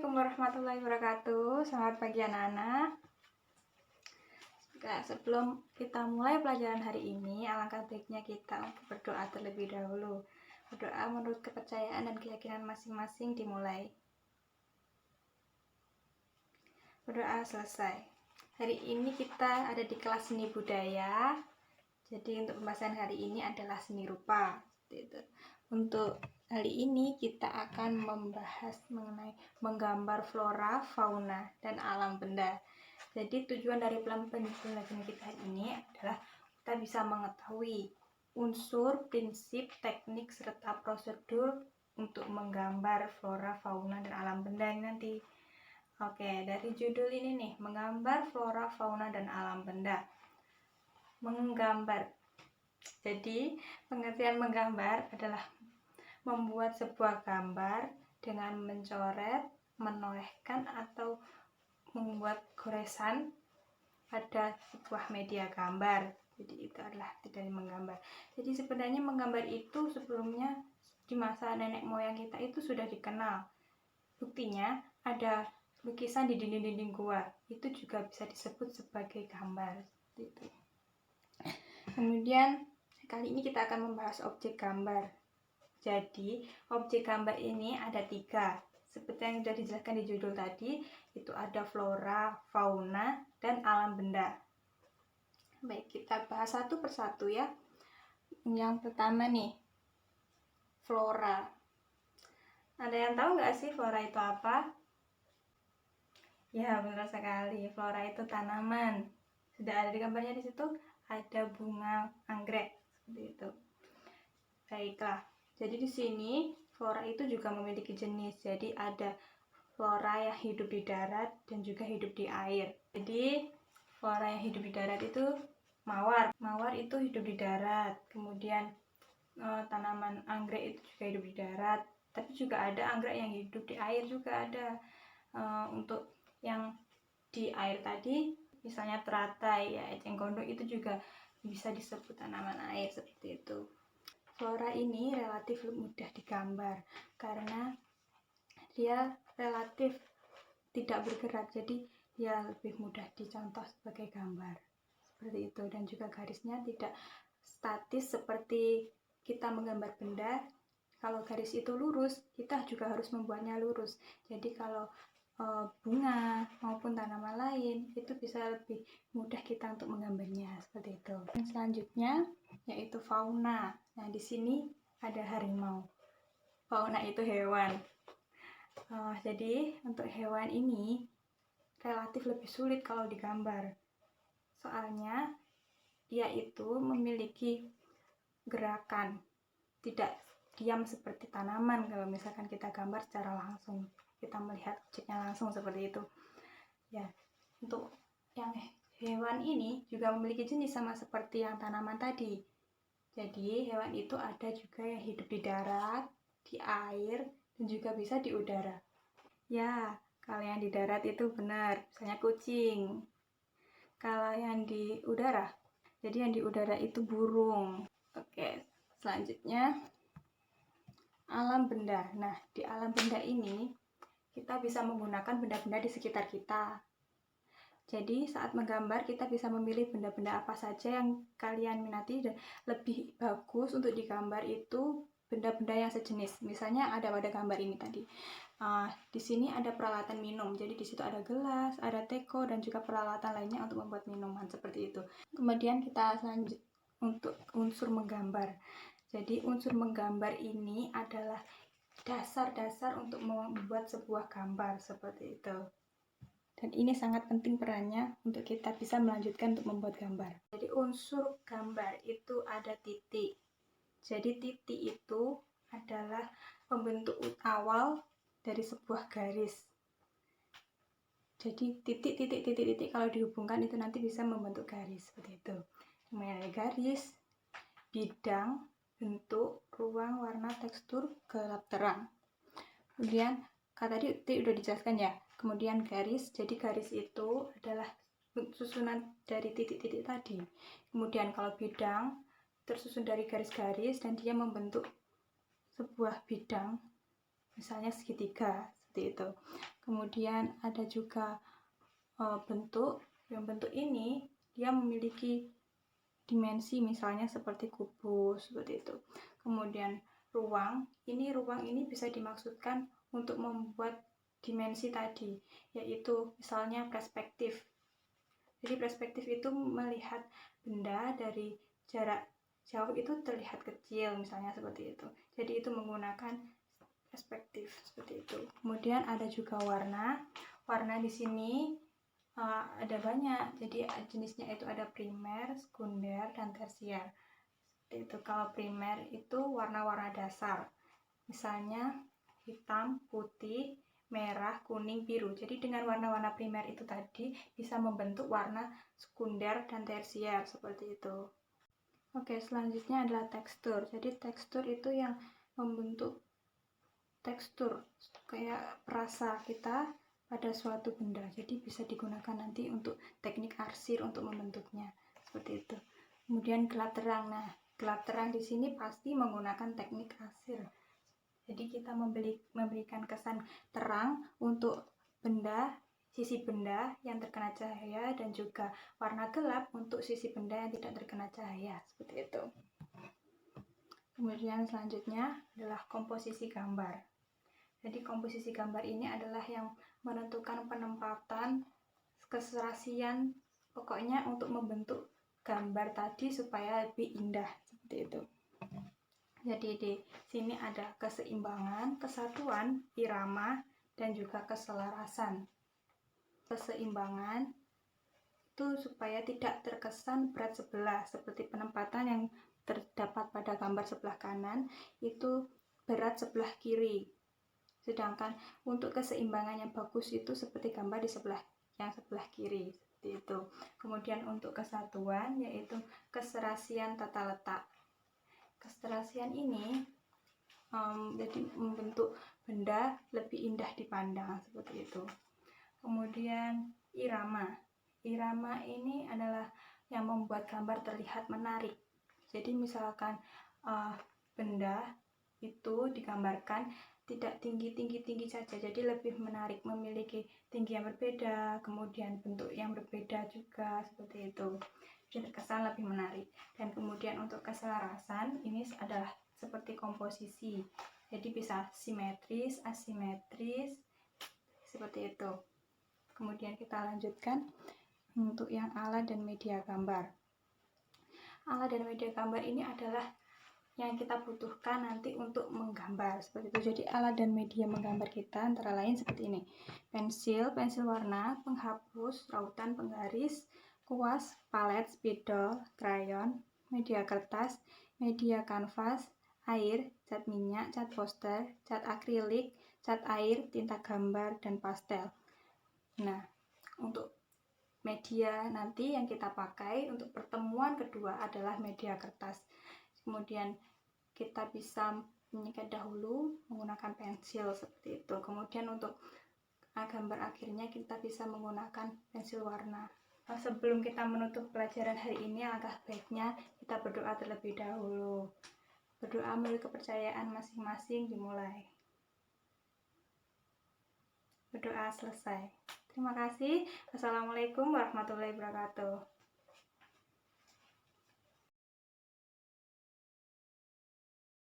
Assalamualaikum warahmatullahi wabarakatuh. Selamat pagi anak-anak. Sebelum kita mulai pelajaran hari ini, alangkah baiknya kita berdoa terlebih dahulu. Berdoa menurut kepercayaan dan keyakinan masing-masing dimulai. Berdoa selesai. Hari ini kita ada di kelas seni budaya. Jadi untuk pembahasan hari ini adalah seni rupa. Untuk hari ini kita akan membahas mengenai menggambar flora, fauna, dan alam benda. Jadi tujuan dari pelajaran kita hari ini adalah kita bisa mengetahui unsur, prinsip, teknik, serta prosedur untuk menggambar flora, fauna, dan alam benda nanti. Oke, dari judul ini nih, menggambar flora, fauna, dan alam benda. Menggambar. Jadi, pengertian menggambar adalah membuat sebuah gambar dengan mencoret, menolehkan, atau membuat goresan pada sebuah media gambar. Jadi itu adalah dari menggambar. Jadi sebenarnya menggambar itu sebelumnya di masa nenek moyang kita itu sudah dikenal. Buktinya ada lukisan di dinding-dinding gua, itu juga bisa disebut sebagai gambar. Gitu. Kemudian kali ini kita akan membahas objek gambar. Jadi objek gambar ini ada 3. Seperti yang sudah dijelaskan di judul tadi, itu ada flora, fauna, dan alam benda. Baik, kita bahas satu persatu ya. Yang pertama nih, flora. Ada yang tahu nggak sih flora itu apa? Ya, benar sekali. Flora itu tanaman. Sudah ada di gambarnya di situ, ada bunga anggrek seperti itu. Baiklah. Jadi di sini flora itu juga memiliki jenis. Jadi ada flora yang hidup di darat dan juga hidup di air. Jadi flora yang hidup di darat itu mawar. Mawar itu hidup di darat. Kemudian tanaman anggrek itu juga hidup di darat. Tapi juga ada anggrek yang hidup di air juga ada. Untuk yang di air tadi, misalnya teratai, ya, eceng gondok itu juga bisa disebut tanaman air seperti itu. Flora ini relatif mudah digambar karena dia relatif tidak bergerak, jadi dia lebih mudah dicontoh sebagai gambar seperti itu. Dan juga garisnya tidak statis seperti kita menggambar benda. Kalau garis itu lurus, kita juga harus membuatnya lurus. Jadi kalau bunga maupun tanaman lain itu bisa lebih mudah kita untuk menggambarnya seperti itu. Dan selanjutnya yaitu fauna. Nah, di sini ada harimau. Fauna itu hewan. Jadi untuk hewan ini relatif lebih sulit kalau digambar. Soalnya dia itu memiliki gerakan, tidak diam seperti tanaman. Kalau misalkan kita gambar secara langsung, kita melihat objeknya langsung seperti itu. Ya, untuk yang hewan ini juga memiliki jenis sama seperti yang tanaman tadi. Jadi hewan itu ada juga yang hidup di darat, di air, dan juga bisa di udara. Ya, kalau yang di darat itu benar, misalnya kucing. Kalau yang di udara, jadi yang di udara itu burung. Oke, selanjutnya alam benda. Nah, di alam benda ini kita bisa menggunakan benda-benda di sekitar kita. Jadi saat menggambar kita bisa memilih benda-benda apa saja yang kalian minati, dan lebih bagus untuk digambar itu benda-benda yang sejenis. Misalnya ada pada gambar ini tadi. Di sini ada peralatan minum. Jadi di situ ada gelas, ada teko, dan juga peralatan lainnya untuk membuat minuman seperti itu. Kemudian kita lanjut untuk unsur menggambar. Jadi unsur menggambar ini adalah dasar-dasar untuk membuat sebuah gambar seperti itu. Dan ini sangat penting perannya untuk kita bisa melanjutkan untuk membuat gambar. Jadi unsur gambar itu ada titik. Jadi titik itu adalah pembentuk awal dari sebuah garis. Jadi titik kalau dihubungkan itu nanti bisa membentuk garis seperti itu. Namanya garis, bidang, bentuk, ruang, warna, tekstur, gelap, terang. Kemudian tadi udah dijelaskan ya. Kemudian garis, jadi garis itu adalah susunan dari titik-titik tadi. Kemudian kalau bidang tersusun dari garis-garis dan dia membentuk sebuah bidang, misalnya segitiga seperti itu. Kemudian ada juga bentuk, yang bentuk ini dia memiliki dimensi, misalnya seperti kubus seperti itu. Kemudian ruang ini bisa dimaksudkan untuk membuat dimensi tadi, yaitu misalnya perspektif. Jadi perspektif itu melihat benda dari jarak jauh itu terlihat kecil, misalnya seperti itu. Jadi itu menggunakan perspektif seperti itu. Kemudian ada juga warna. Warna di sini ada banyak. Jadi jenisnya itu ada primer, sekunder, dan tersier. Seperti itu. Kalau primer itu warna-warna dasar. Misalnya hitam, putih, merah, kuning, biru. Jadi dengan warna-warna primer itu tadi bisa membentuk warna sekunder dan tersier seperti itu. Oke, selanjutnya adalah tekstur. Jadi tekstur itu yang membentuk tekstur kayak rasa kita pada suatu benda. Jadi bisa digunakan nanti untuk teknik arsir untuk membentuknya seperti itu. Kemudian gelap terang. Nah, gelap terang di sini pasti menggunakan teknik arsir. Jadi kita memberikan kesan terang untuk benda, sisi benda yang terkena cahaya, dan juga warna gelap untuk sisi benda yang tidak terkena cahaya seperti itu. Kemudian selanjutnya adalah komposisi gambar. Jadi komposisi gambar ini adalah yang menentukan penempatan, keserasian, pokoknya untuk membentuk gambar tadi supaya lebih indah seperti itu. Jadi di sini ada keseimbangan, kesatuan, irama, dan juga keselarasan. Keseimbangan itu supaya tidak terkesan berat sebelah, seperti penempatan yang terdapat pada gambar sebelah kanan itu berat sebelah kiri. Sedangkan untuk keseimbangan yang bagus itu seperti gambar di sebelah kiri seperti itu. Kemudian untuk kesatuan yaitu keserasian tata letak. Keserasian ini jadi membentuk benda lebih indah dipandang seperti itu. Kemudian irama. Irama ini adalah yang membuat gambar terlihat menarik. Jadi misalkan benda itu digambarkan tidak tinggi saja, jadi lebih menarik, memiliki tinggi yang berbeda, kemudian bentuk yang berbeda juga seperti itu, jadi kesan lebih menarik. Dan kemudian untuk keselarasan ini adalah seperti komposisi, jadi bisa simetris, asimetris seperti itu. Kemudian kita lanjutkan untuk yang alat dan media gambar. Alat dan media gambar ini adalah yang kita butuhkan nanti untuk menggambar seperti itu. Jadi alat dan media menggambar kita antara lain seperti ini: pensil warna, penghapus, rautan, penggaris, kuas, palet, spidol, krayon, media kertas, media kanvas, air, cat minyak, cat poster, cat akrilik, cat air, tinta gambar, dan pastel. Nah, untuk media nanti yang kita pakai untuk pertemuan kedua adalah media kertas. Kemudian kita bisa menyikat dahulu menggunakan pensil seperti itu. Kemudian untuk gambar akhirnya kita bisa menggunakan pensil warna. Sebelum kita menutup pelajaran hari ini, alangkah baiknya kita berdoa terlebih dahulu. Berdoa menurut kepercayaan masing-masing dimulai. Berdoa selesai. Terima kasih. Wassalamualaikum warahmatullahi wabarakatuh.